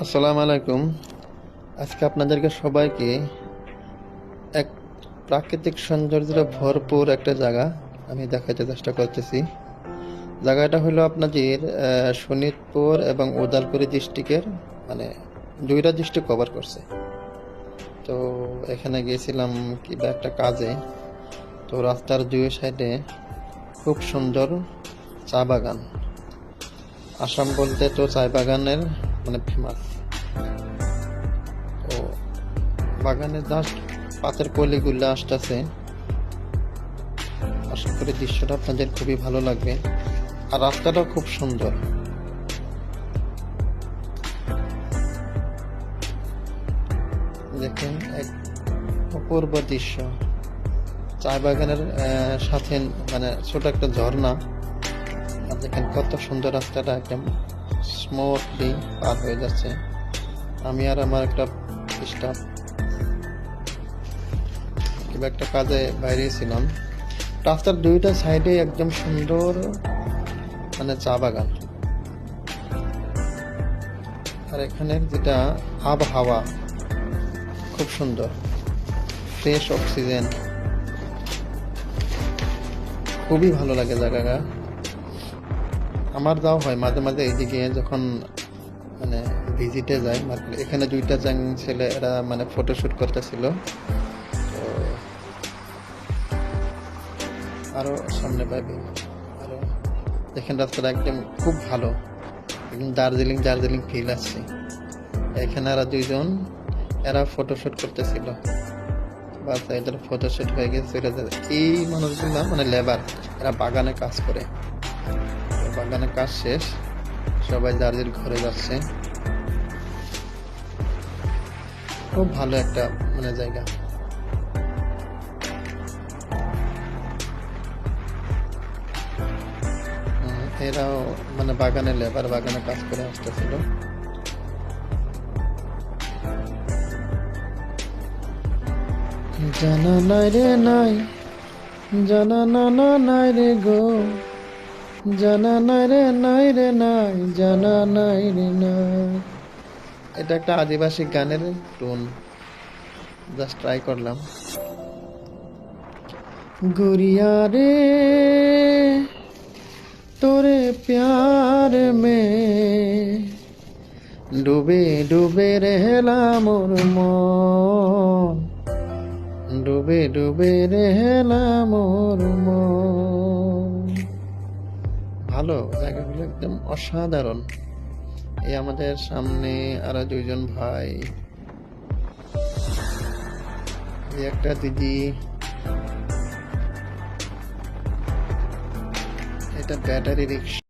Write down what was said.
আসসালামু আলাইকুম। আজকে আপনাদেরকে সবাইকে এক প্রাকৃতিক সৌন্দর্যে ভরপুর একটা জায়গা আমি দেখাতে চেষ্টা করতেছি। জায়গাটা হলো আপনাদের শোনিতপুর এবং উদালগুড়ি ডিস্ট্রিক্টের, মানে দুইটা ডিস্ট্রিক্ট কভার করছে। তো এখানে গিয়েছিলাম কিবা একটা কাজে। তো রাস্তার দুই সাইডে খুব সুন্দর চা বাগান। আসাম বলতে তো চা বাগানের মানে ফেমাস। তো বাগানে জাস্ট পাতের কলিগুলো আসতেছে। আশা করি দৃশ্যটা আপনাদের খুবই ভালো লাগবে, আর রাস্তাটাও খুব সুন্দর। দেখেন এক অপূর্ব দৃশ্য। চা বাগানের সাথে মানে ছোট একটা ঝর্ণা। আর দেখেন কত সুন্দর, রাস্তাটা একদম স্মুথলি পার হয়ে যাচ্ছে। আমি আর আমার একটা স্টাফ কিংবা একটা কাজে বাইরে ছিলাম। রাস্তার দুইটা সাইডে একদম সুন্দর মানে চা বাগান। আর এখানে যেটা আবহাওয়া খুব সুন্দর, ফ্রেশ অক্সিজেন, খুবই ভালো লাগে জায়গাটা। আমার যাওয়া হয় মাঝে মাঝে এইদিকে, যখন মানে ভিজিটে যায় মার্কেট। এখানে দুইটা ছেলে এরা মানে ফটোশুট করতেছিল। তো আরো সামনে পাবে আরো দেখেন, রাস্তাটা একদম খুব ভালো, একদম দার্জিলিং দার্জিলিং ফিল আসছে। এখানে এরা দুইজন এরা ফটোশুট করতেছিল। বাস এদের ফটোশুট হয়ে গেছে, চলে যাবে। এই মানুষগুলো মানে লেবার, এরা বাগানে কাজ করে। বাগানে কাজ শেষ, সবাই যার যার ঘরে যাচ্ছে। খুব ভালো একটা মানে জায়গা। এরাও মানে বাগানে লেবার, বাগানে কাজ করে আসতেছিল। জানা নাই রে নাই, জানা না না নাই রে গো, জানা নাই রে নাই রে নাই, জানা নাই রে নাই। এটা একটা আদিবাসী গানের টোন, জাস্ট ট্রাই করলাম। गुड़िया रे तोरे प्यार में डूबे डूबे रहला मोर मन, डूबे डूबे रहला मोर मन। ভালো জায়গাগুলো একদম অসাধারণ। এই আমাদের সামনে আরো দুইজন ভাই, একটা দিদি। এটা ব্যাটারি রিক্সা।